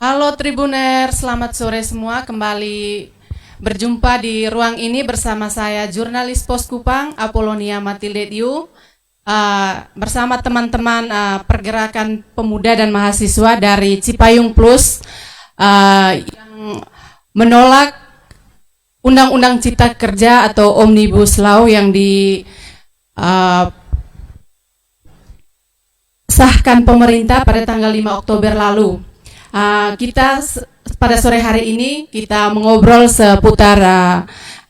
Halo Tribuner, selamat sore semua. Kembali berjumpa di ruang ini bersama saya jurnalis Pos Kupang Apolonia Matilde bersama teman-teman pergerakan pemuda dan mahasiswa dari Cipayung Plus yang menolak Undang-Undang Cipta Kerja atau Omnibus Law yang disahkan pemerintah pada tanggal 5 Oktober lalu. Kita pada sore hari ini kita mengobrol seputar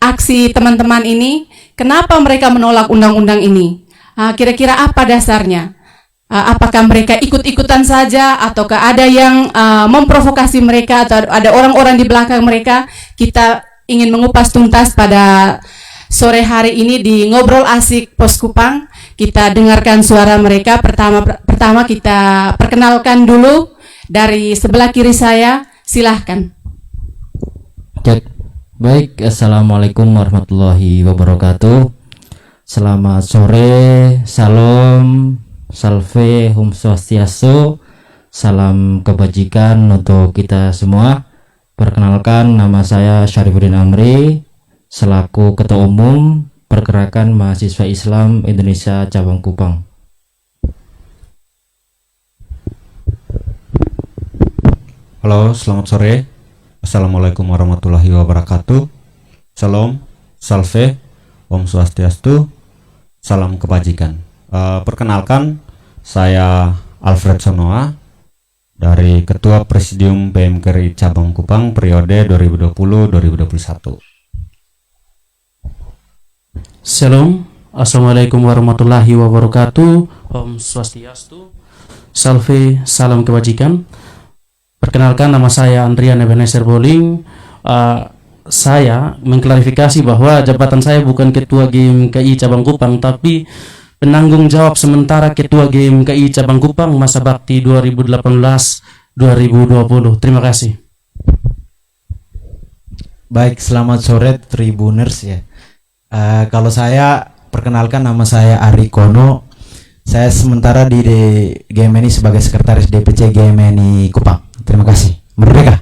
aksi teman-teman ini. Kenapa mereka menolak undang-undang ini? Kira-kira apa dasarnya? Apakah mereka ikut-ikutan saja ataukah ada yang memprovokasi mereka atau ada orang-orang di belakang mereka? Kita ingin mengupas tuntas pada sore hari ini di Ngobrol Asik Pos Kupang. Kita dengarkan suara mereka. Pertama kita perkenalkan dulu. Dari sebelah kiri saya, silahkan. Baik, Assalamualaikum warahmatullahi wabarakatuh. Selamat sore, salam, salve, hum swastiastu, salam kebajikan untuk kita semua. Perkenalkan, nama saya Syarifuddin Amri, selaku Ketua Umum Pergerakan Mahasiswa Islam Indonesia Cabang Kupang. Halo, selamat sore. Assalamualaikum warahmatullahi wabarakatuh. Salam, salve, om swastiastu, salam kebajikan. Perkenalkan, saya Alfred Sonoa dari Ketua Presidium PMKRI Cabang Kupang periode 2020-2021. Shalom, assalamualaikum warahmatullahi wabarakatuh. Om swastiastu, salve, salam kebajikan. Perkenalkan, nama saya Andrian Ebenezer Boling. Saya mengklarifikasi bahwa jabatan saya bukan Ketua GMKI Cabang Kupang, tapi penanggung jawab sementara Ketua GMKI Cabang Kupang masa bakti 2018-2020. Terima kasih. Baik, selamat sore Tribuners ya. Kalau saya perkenalkan, nama saya Ari Kono. Saya sementara di GMNI sebagai sekretaris DPC GMNI Kupang. Terima kasih. Merdeka.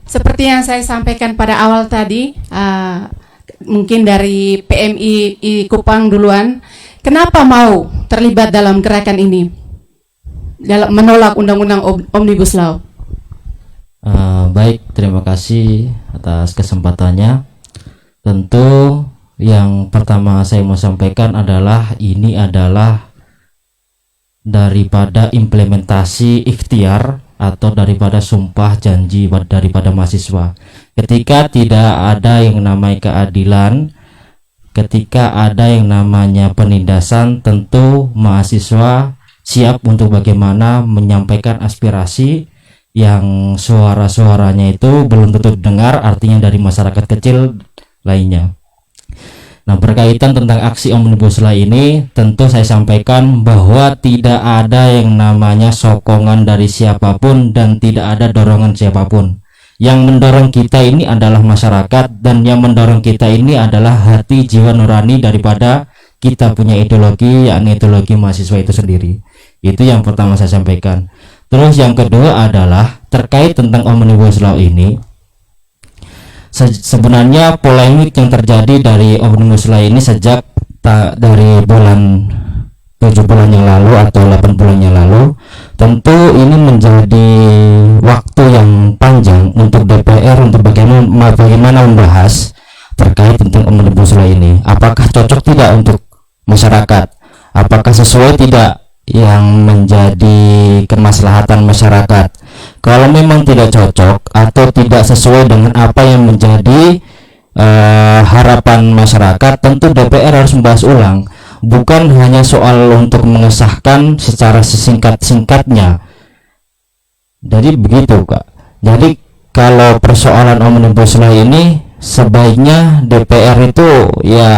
Seperti yang saya sampaikan pada awal tadi, mungkin dari PMI Kupang duluan, kenapa mau terlibat dalam gerakan ini, dalam menolak Undang-Undang Omnibus Law? Baik, terima kasih atas kesempatannya. Tentu yang pertama saya mau sampaikan adalah ini adalah daripada implementasi ikhtiar atau daripada sumpah janji daripada mahasiswa. Ketika tidak ada yang namanya keadilan, ketika ada yang namanya penindasan, tentu mahasiswa siap untuk bagaimana menyampaikan aspirasi yang suara-suaranya itu belum tentu dengar, artinya dari masyarakat kecil lainnya. Nah, berkaitan tentang aksi Omnibus Law ini, tentu saya sampaikan bahwa tidak ada yang namanya sokongan dari siapapun dan tidak ada dorongan siapapun. Yang mendorong kita ini adalah masyarakat, dan yang mendorong kita ini adalah hati jiwa nurani daripada kita punya ideologi, yakni ideologi mahasiswa itu sendiri. Itu yang pertama saya sampaikan. Terus yang kedua adalah terkait tentang Omnibus Law ini. Sebenarnya polemik yang terjadi dari Omnibus Law ini sejak dari bulan 7 bulan yang lalu atau 8 bulan yang lalu, tentu ini menjadi waktu yang panjang untuk DPR untuk bagaimana membahas terkait tentang Omnibus Law ini. Apakah cocok tidak untuk masyarakat? Apakah sesuai tidak yang menjadi kemaslahatan masyarakat? Kalau memang tidak cocok atau tidak sesuai dengan apa yang menjadi harapan masyarakat, tentu DPR harus membahas ulang, bukan hanya soal untuk mengesahkan secara sesingkat-singkatnya. Jadi begitu, Kak. Jadi kalau persoalan Omnibus Law ini sebaiknya DPR itu ya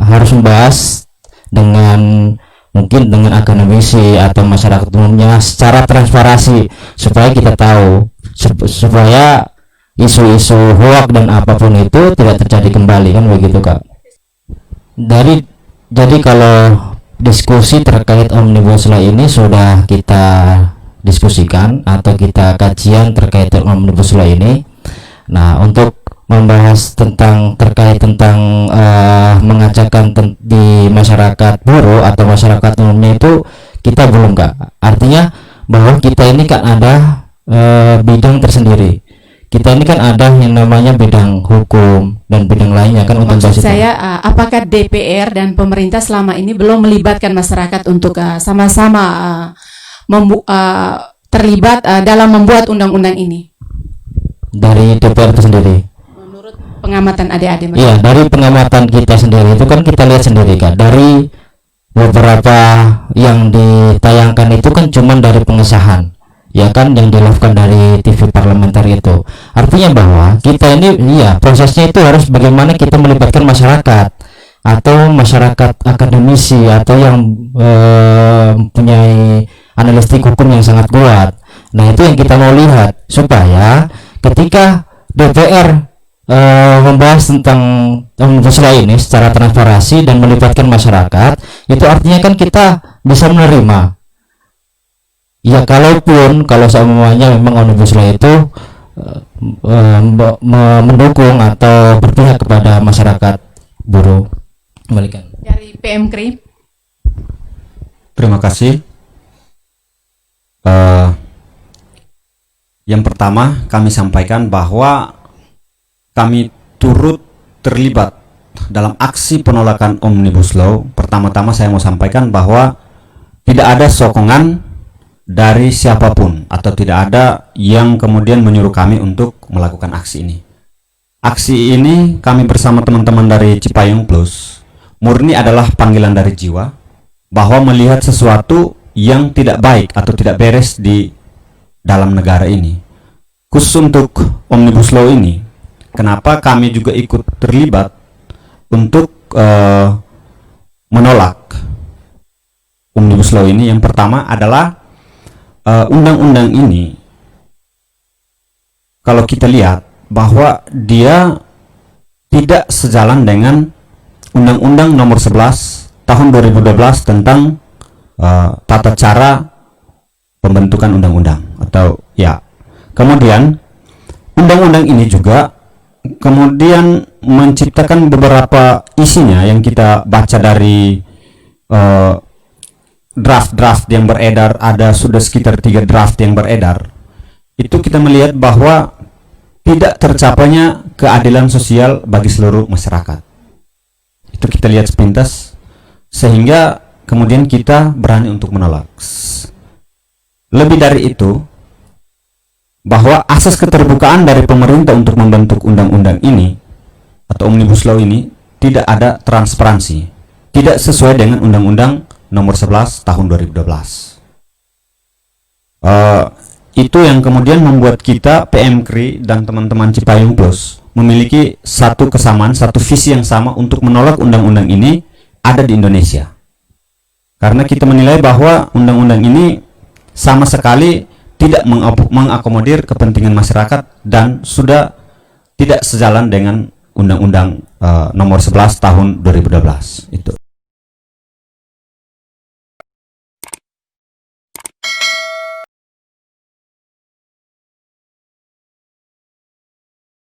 harus membahas dengan mungkin dengan akademisi atau masyarakat umumnya secara transparansi, supaya kita tahu, supaya isu-isu hoak dan apapun itu tidak terjadi kembali, kan begitu, Kak. Jadi kalau diskusi terkait Omnibus Law ini sudah kita diskusikan atau kita kajian terkait Omnibus Law ini. Nah, untuk membahas terkait tentang mengajakkan di masyarakat buruh atau masyarakat umumnya itu kita belum, Kak. Artinya bahwa kita ini kan ada bidang tersendiri. Kita ini kan ada yang namanya bidang hukum dan bidang lainnya kan untuk Maksud bahas itu. saya, apakah DPR dan pemerintah selama ini belum melibatkan masyarakat untuk sama-sama terlibat dalam membuat undang-undang ini? Dari DPR itu sendiri. Menurut pengamatan adik-adik, Iya, dari pengamatan kita sendiri itu kan kita lihat sendiri, Kak. Dari beberapa yang ditayangkan itu kan cuma dari pengesahan, ya kan, yang dilakukan dari TV parlementer itu. Artinya bahwa kita ini, iya, prosesnya itu harus bagaimana kita melibatkan masyarakat atau masyarakat akademisi atau yang mempunyai analitik hukum yang sangat kuat. Nah, itu yang kita mau lihat supaya ketika DPR membahas tentang Omnibus Law ini secara transparansi dan melibatkan masyarakat, itu artinya kan kita bisa menerima. Ya, kalau semuanya memang Omnibus Law itu mendukung atau berpihak kepada masyarakat buruh. Kembalikan. dari PMKRI. Terima kasih. Yang pertama kami sampaikan bahwa kami turut terlibat dalam aksi penolakan Omnibus Law. Pertama-tama saya mau sampaikan bahwa tidak ada sokongan dari siapapun atau tidak ada yang kemudian menyuruh kami untuk melakukan aksi ini. Aksi ini kami bersama teman-teman dari Cipayung Plus murni adalah panggilan dari jiwa bahwa melihat sesuatu yang tidak baik atau tidak beres di dalam negara ini. Khusus untuk Omnibus Law ini, kenapa kami juga ikut terlibat untuk menolak Omnibus Law ini? Yang pertama adalah undang-undang ini, kalau kita lihat bahwa dia tidak sejalan dengan Undang-Undang Nomor 11 Tahun 2012 tentang tata cara pembentukan undang-undang atau ya. Kemudian undang-undang ini juga kemudian menciptakan beberapa isinya yang kita baca dari draft-draft yang beredar, ada sudah sekitar 3 draft yang beredar. Itu kita melihat bahwa tidak tercapainya keadilan sosial bagi seluruh masyarakat. Itu kita lihat sepintas, sehingga kemudian kita berani untuk menolak. Lebih dari itu, bahwa asas keterbukaan dari pemerintah untuk membentuk undang-undang ini atau Omnibus Law ini tidak ada transparansi, tidak sesuai dengan Undang-Undang Nomor 11 Tahun 2012. Itu yang kemudian membuat kita PMKRI dan teman-teman Cipayung Plus memiliki satu kesamaan, satu visi yang sama untuk menolak undang-undang ini ada di Indonesia. Karena kita menilai bahwa undang-undang ini sama sekali tidak mengakomodir kepentingan masyarakat dan sudah tidak sejalan dengan Undang-Undang Nomor 11 Tahun 2012 itu.